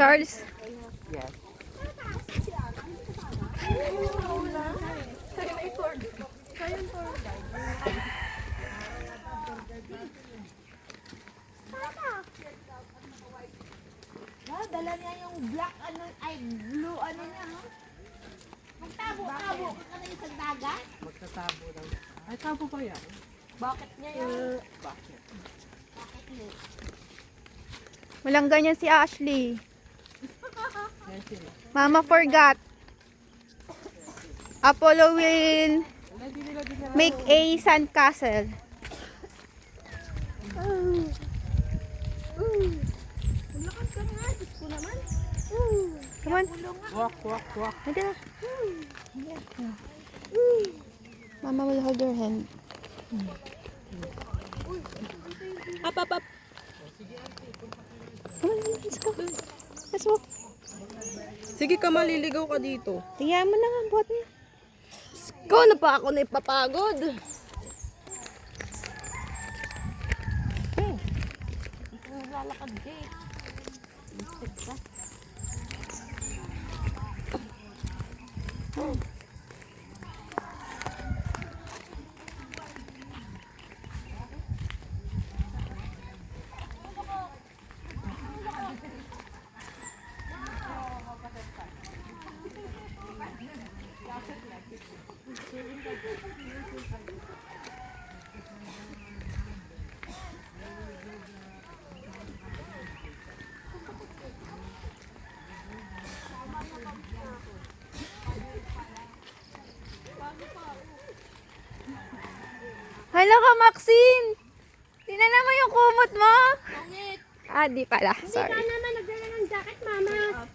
Charles? Yes. Dala niya yung black, blue, niya, ha? Magtabo-tabo ka na yung sa dagat? Magtatabo lang. Ay, tabo ba yan? Bakit niya yun? Bakit? Bakit niya? Walang ganyan si Ashley. Yan sila. Mama forgot. Apollo will make a sandcastle. Lakad ka nga, Diyos ko naman. Come on. Walk, walk, walk. Ito na. Mama will hold your hand. Up, up, up. Come on, let's go. Let's walk. Sige ka, maliligaw ka dito. Tingnan mo na nga, buhat mo. Ko na pa ako na ipapagod. Lalakad ka eh. Listed ka. Hala ka, Maxine! Tingnan mo yung kumot mo. Pangit. Ah, di pala. Sorry. naman nagdala ng jacket, mama.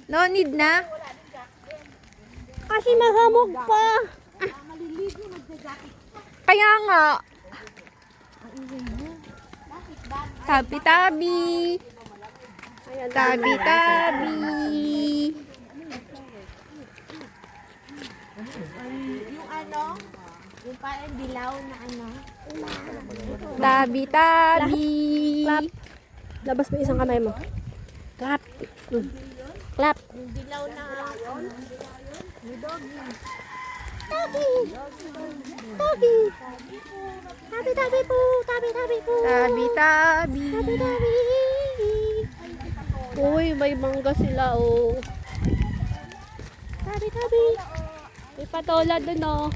No need na. Kasi mahamog pa. Maliligo, magja-jacket. Kaya nga. Bakit ba? Tabi-tabi. Tabi-tabi. Yung parang dilaw na Tabi-tabi. Clap. Labas mo isang kamay mo. Clap. Clap. Yung dilaw na Tabi. Tabi. Tabi-tabi po. Tabi-tabi po. Tabi-tabi. Tabi-tabi. Uy, may mangga sila, oh. Tabi-tabi. May patola dun, oh.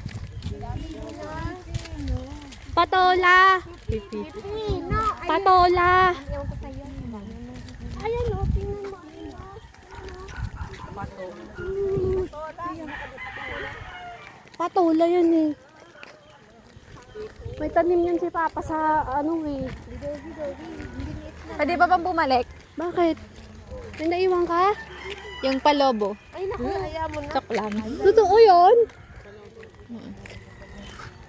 Patola. Patola. Ayan, oh. Tingnan mo. Patola yan, eh. May tanim yan si Papa sa, eh. Pwede ba bang bumalik? Bakit? May naiwan ka? Yung palobo. Ay, naku, ayaw mo na. Chok lang. Totoo yun?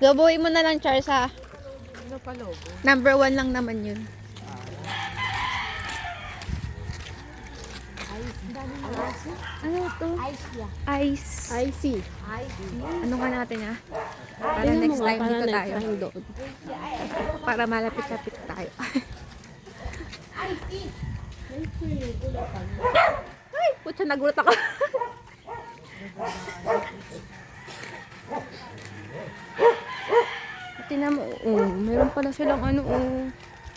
Lobohin mo na lang, Charles, ha? Ano pa logo? Number 1 lang naman yun. Ano to? Ice yan. Ice. Icy. Ano ka natin, ha? Para next time dito tayo. doon. Para malapit-lapit tayo. Ay, putya, nagulat ako. Tingnan mo, meron pala silang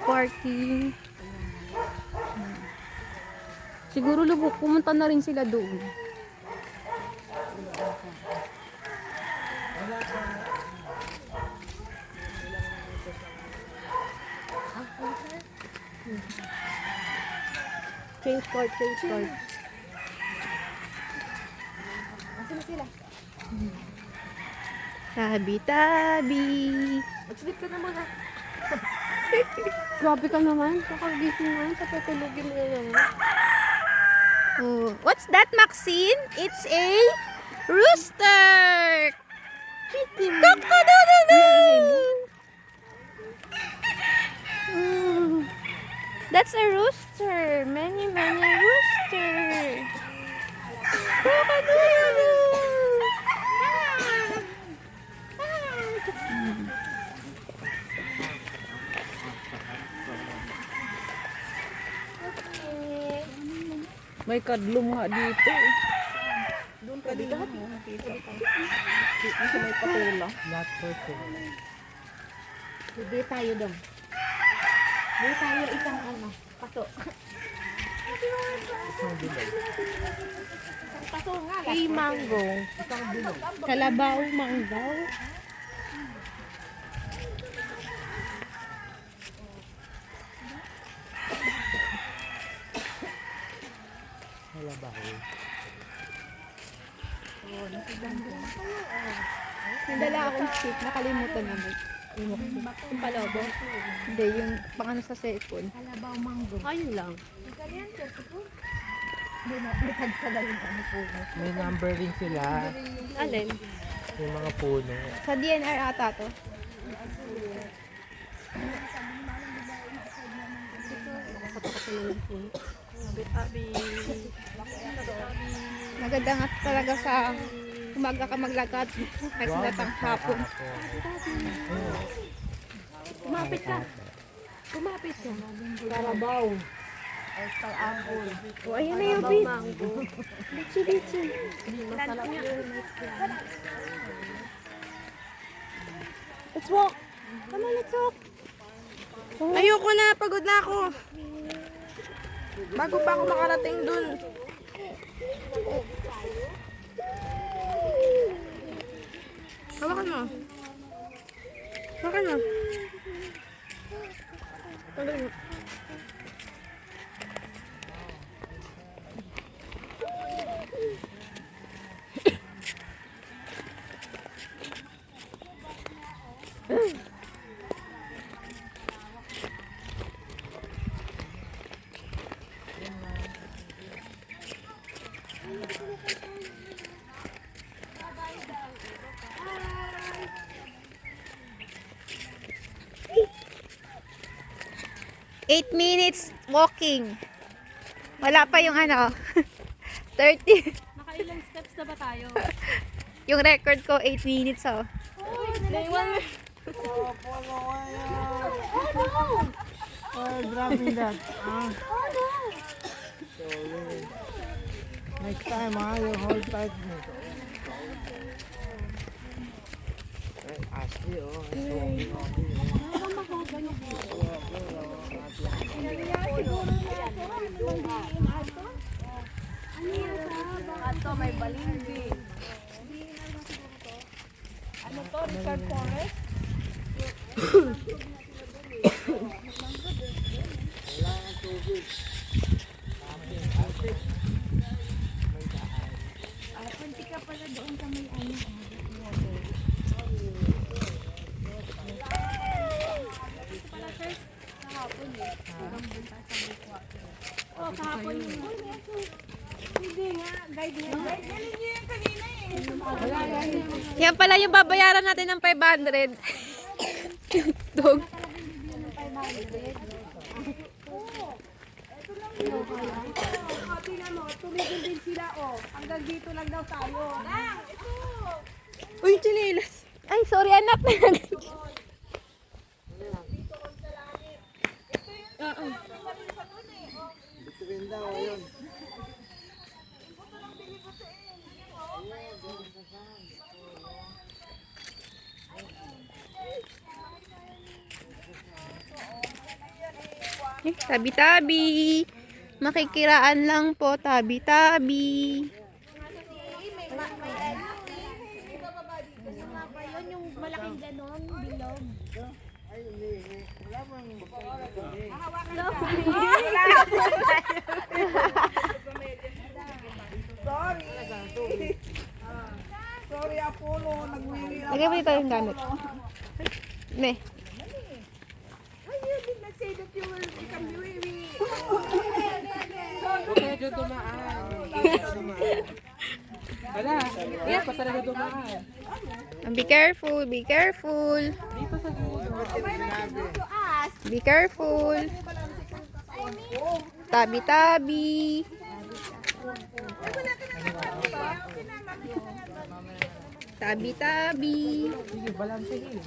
parking. Siguro lubok, pumunta na rin sila doon. Change court. Tabi-tabi. Mag-sleep ka na muna. Grabe ka naman. Kakagising naman. Sa tutulogin mo na naman. Oh, what's that, Maxine? It's a rooster. Cock-a-doodle-doo. That's a rooster. Many rooster. Cock-a-doodle-doo. May kadlong nga dito. Doon ka din lahat. Dito sa may patula. Not person. Hindi tayo doon. Hindi tayo isang paso. Paso nga. Hey, mango. Kalabaw, mango. Nandala akong stick, nakalimutan naman. Yung palobo. Hindi, yung pang ano sa cellphone. Kalabaw mango. Ayun lang. May number rin sila. Alin? Yung mga puno. Sa DNR ata to. Maganda nga talaga sa umaga ka maglakad kahit datang hapon. Kumapit ka. Kumapit ka. Kalabaw. O, ayan na yung bit. Bichi. Masarap yun. Let's walk. Come on, let's walk. Ayoko na. Pagod na ako. Bago pa ako makarating dun. Hawakan mo. Hawakan mo. Tagal mo. Eight minutes walking. Wala pa yung ano, 30. Nakailang steps na ba tayo? Yung record ko, 8 minutes oh. Oh, dropping that. Next time, you hold tight me. Ashley, it's walking on me. Ato, may balindi. Ano to? Richard Forrest? Punti ka pala doon sa may ano. Oh, kahapon yun. Hindi nga. Guide niya. Galing niya yung kanina eh. Yan pala yung babayaran natin ng 500. Dog. Tingnan mo, tumigil din sila oh. Hanggang dito lang daw tayo. Uy, chinilas. Ay, sorry anak. Bituin daw, ayun. Tabi-tabi. Makikiraan lang po, tabi-tabi. Yun yung malaking ganon, bilog. Sorry, Apollo. Nagwili na. Lagay mo dito yung gamit. Ne. You did not say that you will become wiwi. Medyo dumaan. Wala. Kaya pa talaga dumaan. Be careful, be careful. Dito sa gilid. Be careful. Tabi-tabi. Tabi-tabi. Sige, balansehin.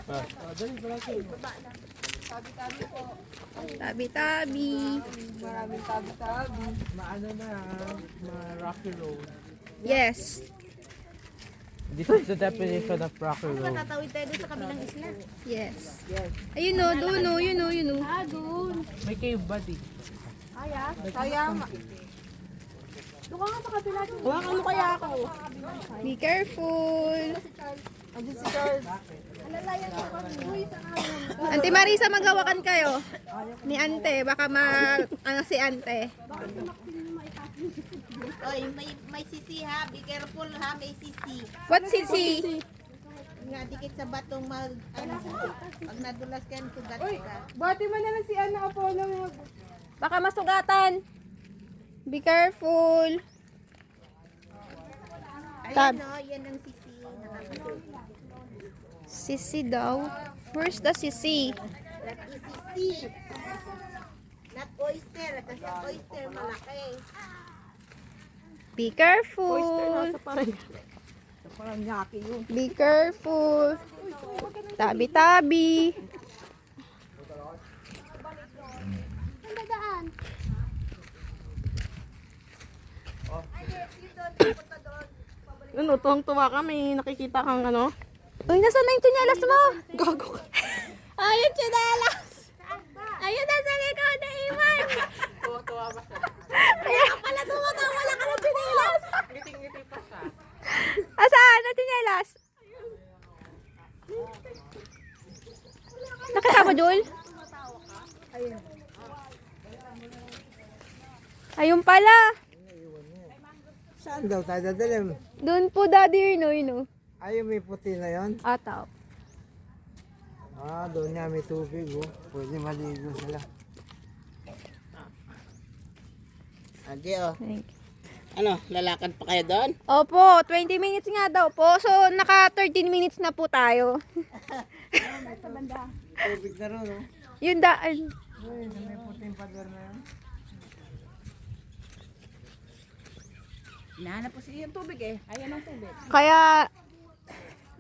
Dali, balansehin. Tabi-tabi. Maraming tabi-tabi. Maano na, ma-rocky road. Yes. This is the definition of rocky road. Tatawid tayo doon sa kabilang isla. Yes. Ayun no, doon no, yun no, yun no. Doon. May cave body. Kaya, doon ka nga sa kabila. Hawakan mo kaya ako. Be careful. Andiyan si Charles. Ante Marisa, magawakan kayo. Ni Ante, baka ano si Ante. Oy, may sisi ha. Be careful ha, may sisi. What sisi? Nga dikit sa batong pag nadulas ka, sugat ka. Bati mo na lang si Apollo. Baka masugatan. Be careful. Tab. Ayun no, yan ang sisi. Nakakasip. Sisi daw. Where's the sisi? That is sisi. Not oyster. Kasi ang oyster malaki. Be careful. Parang nyaki yun. Be careful. Tabi-tabi. Ano, tuwang-tuwa kami. Nakikita kang ano. Uy, nasaan na yung tsinelas mo? Gago ka. Ayun, tsinelas. Ayun, nasa likod na iwan. Kaya ka pala tumatawa ka ng tsinelas. Ngiting-ngiti pa siya. Asaan na tsinelas? Nakita mo, Jul? Ayun pala. Saan daw tayo dadalim? Doon po, daddy, yun o. Ay, may puti na yon. Ataw. Doon nga may tubig, oh. Pwede maligo sila. Adi oh. Thank you. Ano, lalakad pa kayo doon? Opo, 20 minutes nga daw po. So, naka 13 minutes na po tayo. Tubig na ron, oh. Yun daan. Uy, may puting pader na yun. Hinahanap po siya yung tubig eh. Ayan ang tubig. Kaya,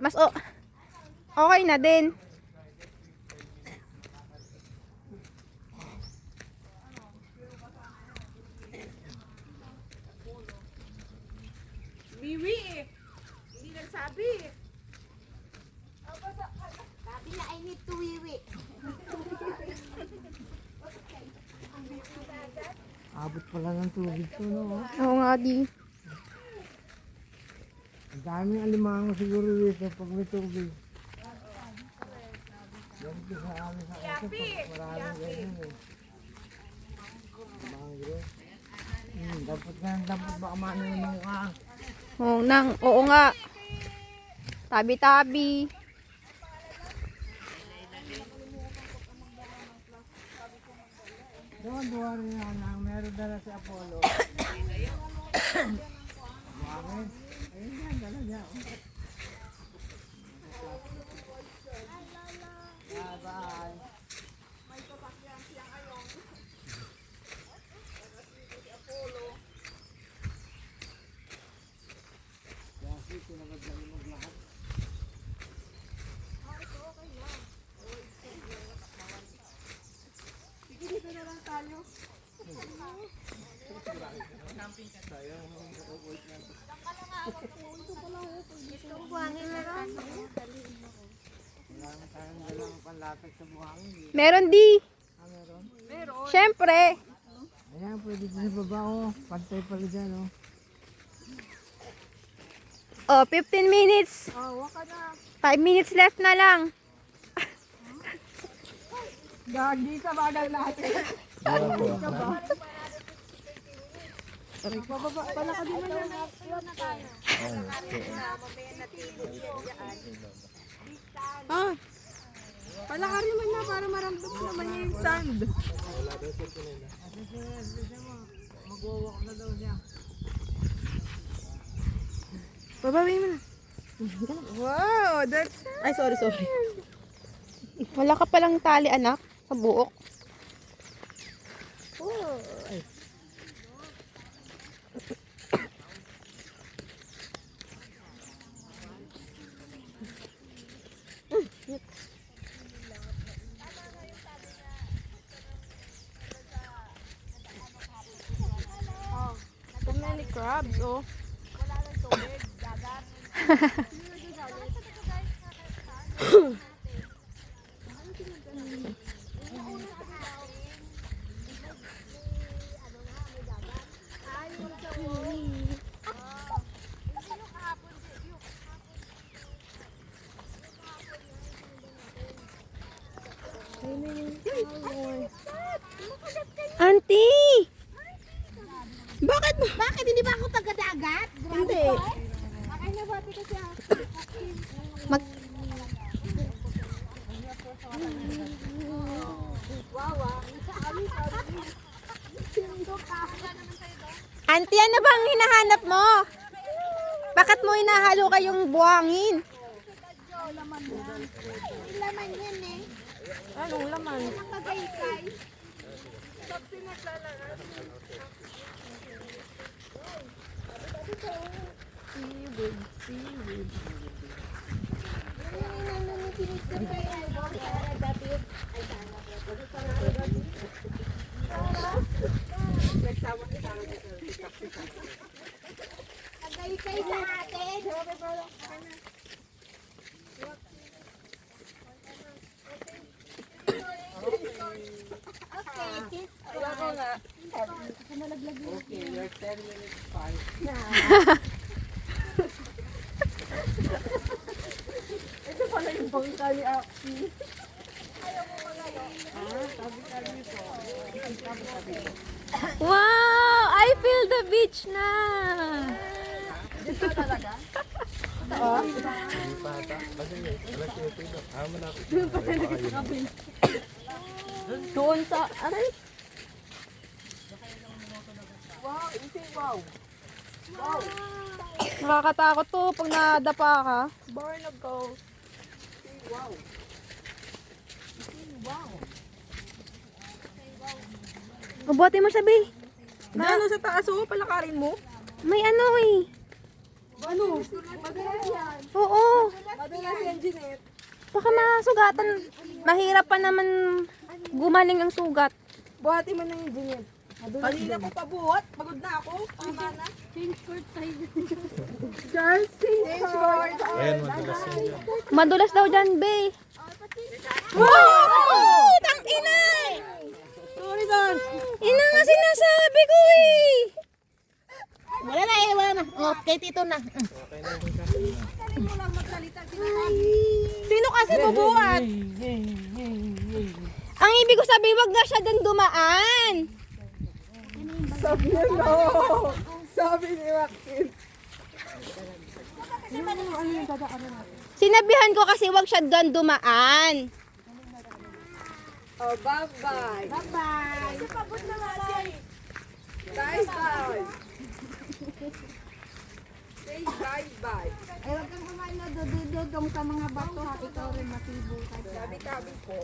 mas okay na din. Biwi eh. Hindi nagsabi. Sabi na I need to wiwi. Abot pala ng tubig to, no? Oo nga, di. Ang daming alimango siguro dito pag may tubig. Yan ko sa amin sa kasi maraming ganyan eh. Manggro. Dapat baka maano yung mukha. Oo nga. Tabi-tabi. Doon, duwari nga na. Meron dala si Apollo. Bakit? Ayun yan, dala niya. Bye-bye. Marami tayong dalang panlatag sa buhangin. Meron di. Meron? Siyempre. Ayan, pwede din sa baba, oh. Pantay pala dyan, oh. Oh, 15 minutes. Oh, waka na. 5 minutes left na lang. Gagi ka bagal natin. Bababa pala ka din naman. Ah. Palakarin mo na para maramdaman naman niya yung sand. Mag-walk na daw niya. Babawin mo na. Wow, that's... Ay, sorry. Wala ka palang tali, anak. Sa buok. crabs, oh. Auntie! Bakit? Bakit? Hindi ba ako taga-dagat? Hindi. Mag... Auntie, ano bang hinahanap mo? Bakit mo hinahalo kayong buhangin? May laman yan eh. Anong laman? Nakagaykay. Nagaykay sa atin. Okay, Wow! I feel the beach na! Doon sa... Aray? Nakakatakot to pag nadapa ka. Born of gold. Mabuti mo sabi. Ano sa taas, oh, palakarin mo? May ano eh. Ano? Madalas yan. Oo. Madalas yan, Jeanette. Baka masugatan. Mahirap pa naman gumaling ang sugat. Buhati mo na yung Jeanette. Kanina ko pa buhat. Pagod na ako. Tama na. Change court tayo. Charles, change court. Ayan, madulas yan dyan. Madulas daw dyan, be. Wow! Tang ina! Sorry, Don. Ina nga sinasabi ko eh. wala na eh, wala na. Okay, tito na. Sino kasi bubuhat? Ang ibig ko sabihin, wag na siya dyan dumaan. Sabi niya, no. Sabi ni Maxine. Sinabihan ko kasi wag siya dyan dumaan. Oh, bye-bye. Bye-bye. Bye-bye. Say bye-bye. Ay, huwag kang kumain na dududong sa mga bato ha. Ikaw rin masibo ka dyan. Tabi-tabi po.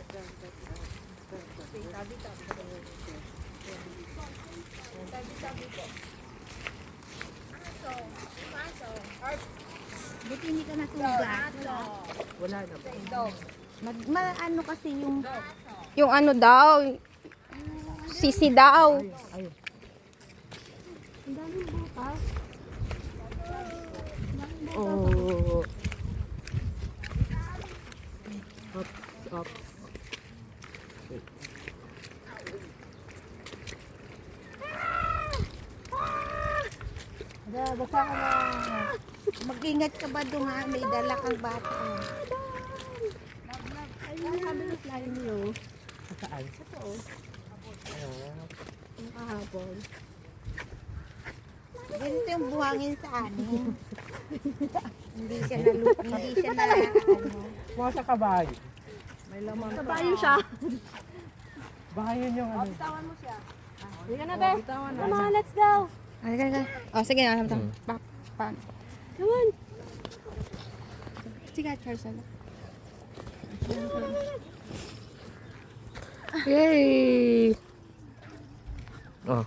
Buti hindi ka nasugat. Wala na po. Ano kasi yung Yung ano daw, sisi daw. Oh. Up. basta ka na. Mag-ingat ka ba doon ha? May dala kang bata. Ay, sabi ng slime niyo. Saan? Kahapon. Ganito yung buhangin sa amin. Hindi siya na ano. Mga sa kabay. May laman pa. Kabayo siya. Baka yun yung ano. Bitawan mo siya. Hindi ka na, be. Bitawan na. Come on, let's go. Ay, ka. Oh, sige na. Paano? Come on. Sige, Charles. Yay! Oh.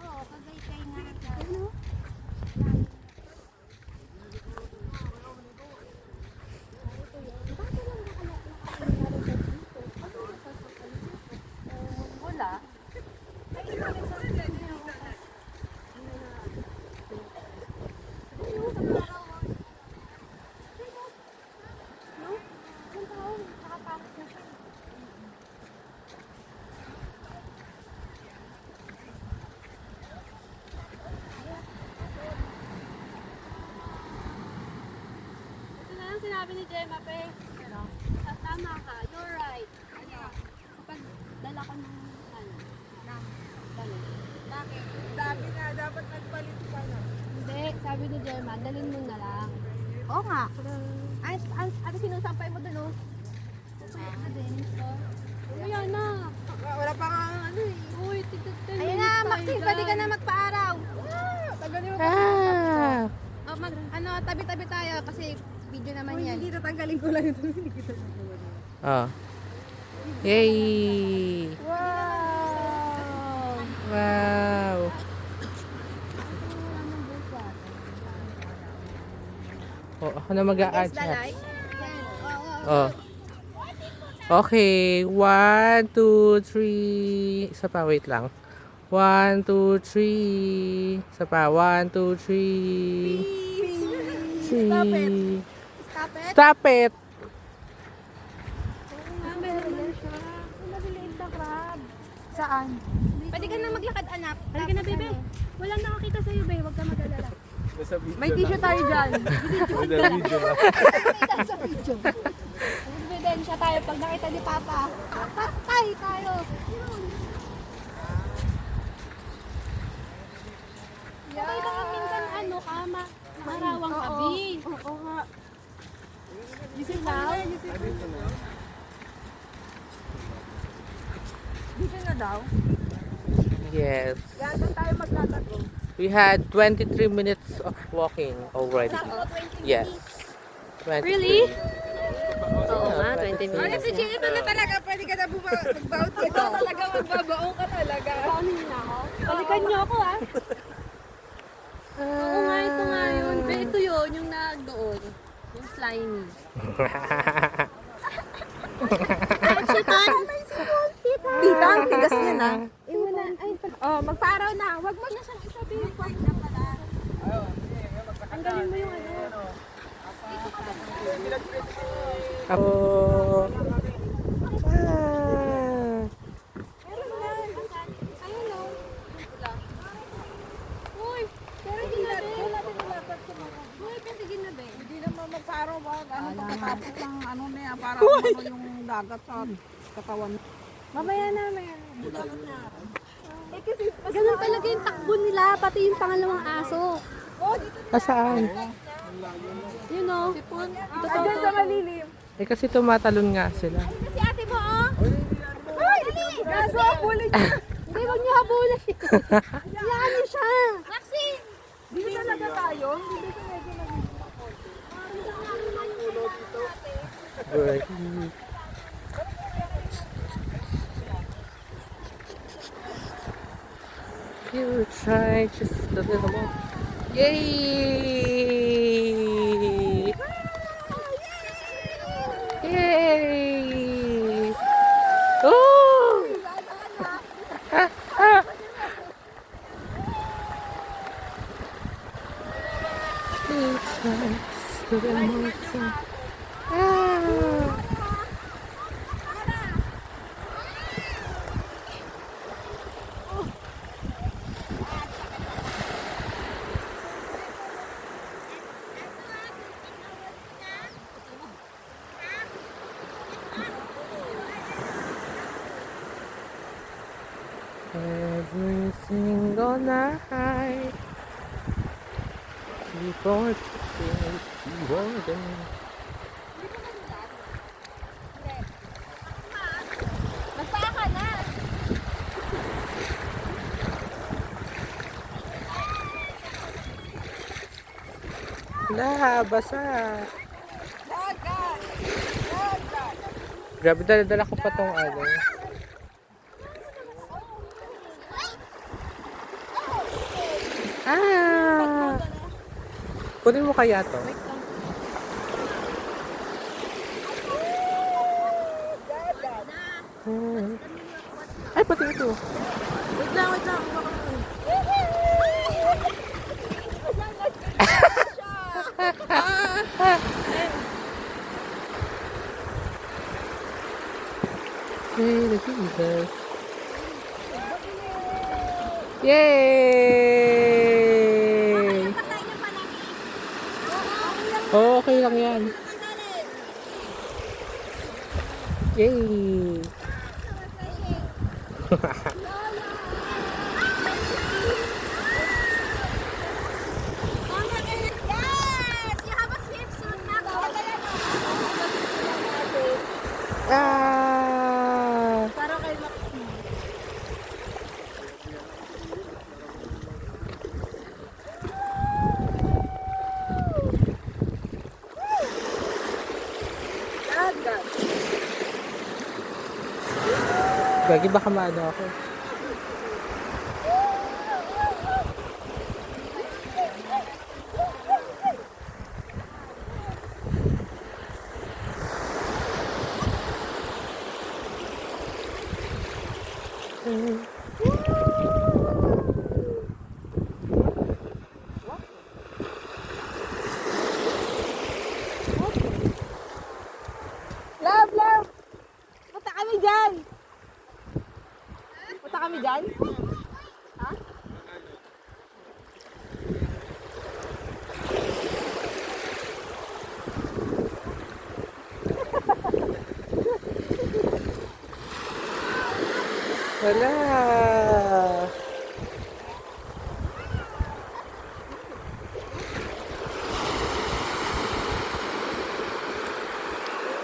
Oo, kagay-kay nga. Bakit sinabi ni Gemma, pe. Ano? Tama ka, you're right. Ano? Kapag dala ko ng ano, ng dali. Bakit? Sabi na, dapat nagpalit pa na. Hindi, sabi ni Gemma, dalhin mo na lang. Oo nga. Ate, sinusampay mo dun, oh. Kaya na din. So, ayan na. Wala pa nga ano eh. Uy, tignan. Ayun na, Maxine, pwede ka na magpa-araw. Tagalin mo Ah! Oh, tabi-tabi tayo kasi video naman yan. Hindi tatanggalin ko lang ito. Hindi kita Oh. Yay! Wow! Wow! Oh, ako na mag-a-adjust. Lalay. Oh. Okay. 1, 2, 3. Isa pa, wait lang. 1, 2, 3. Isa pa. 1, 2, 3. Stop it. Stop it. Stop it! Meron siya. Mabilis na crab. Saan? Pwede ka na maglakad, anak. Halika na, bebe. Walang nakakita sa'yo, be. Huwag ka mag-alala. May tissue tayo dyan. Sa video. Ebidensya tayo pag nakita ni Papa. Patay tayo. Patay ka nga minsan ano ka, marawang kabi. Oo nga. Gising now? Dito na daw. Yes. Yan, doon tayo magtatago. We had 23 minutes of walking already. Yes. 23. Really? Oo nga, 20 Ano si Chino, ito na talaga. Pwede ka na magbaut dito. Talaga magbabaong ka talaga. Paano niyo ako? Balikan niyo ako, ha? Oo nga, ito nga yun. Be, ito yun, yung nagdoon. Yung slimy. Tita, ang tigas niya na. Oh, magpa-araw na. Wag mo na siyang isabi yung point na pala. Ang galing mo yung ano. Ako. Ayun o. Uy, pero ginabi. Uy, kasi ginabi. Hindi naman magparo ba? Ano pagkatapos ng ano na yan, para ano yung dagat sa katawan. Mamaya na, mamaya na. Ganun talaga yung takbo nila, pati yung pangalawang aso. Saan? Yun o. Sipon. Diyan sa malilim. Eh kasi tumatalon nga sila. si ate mo, oh. Ay, gaso, bulit. Hindi, huwag niyo habulan. Hayaan niyo siya. Maxine! Dito talaga tayo. Dito sa medyo Right. You try just a little more. Yay! Yay! Oh! You try just a little more. Ah! Every single night before morning. Magpaa ka na. Wala, basa. Grabe, dala-dala ko pa tong ano. Ah! Kunin mo kaya to? Ay, pati ito. Wait lang, wait lang. Hey, the Jesus. Yay! Okay lang yan. Yay! Yes! You have a swimsuit na. Ah! Para kay Maxine. Dagat. Gagi, baka maano ako. Love, love! Punta kami dyan! Punta kami dyan? Ha? Wala!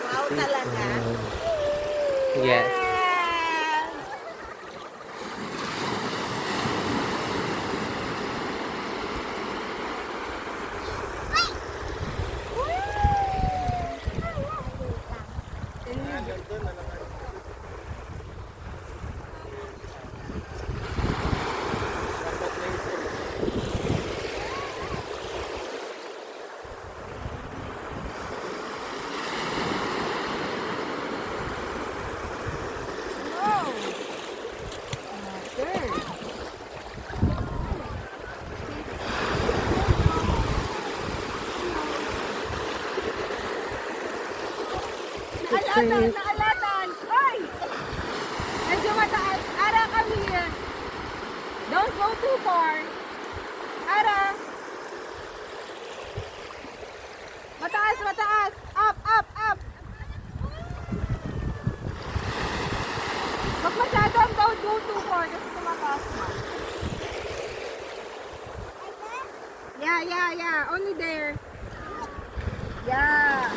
Wow talaga. Yes. Naalatan! Naalatan! Hoy! Medyo mataas. Ara, come here. Don't go too far. Ara! Mataas, mataas! Up, up, up! Wag masyadong don't go too far kasi tumataas na. Yeah, yeah, yeah. Only there. Yeah.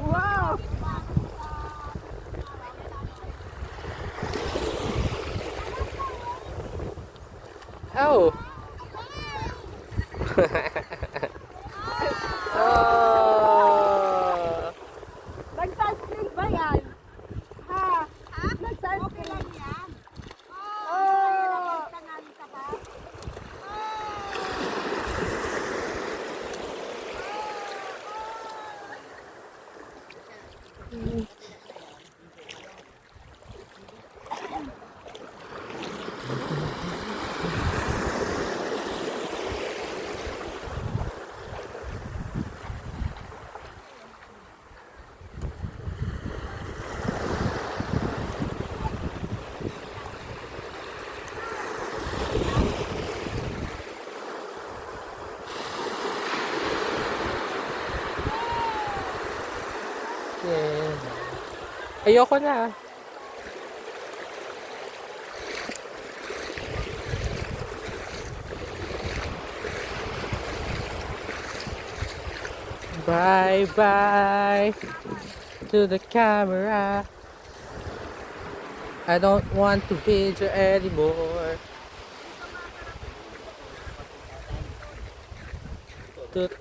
Wow! Oh! Oh! Nag-sunscreen ba yan? Ha? Nag-sunscreen lang yan? Oh! Yeah. Ayoko na. Bye bye to the camera. I don't want to video anymore. Toot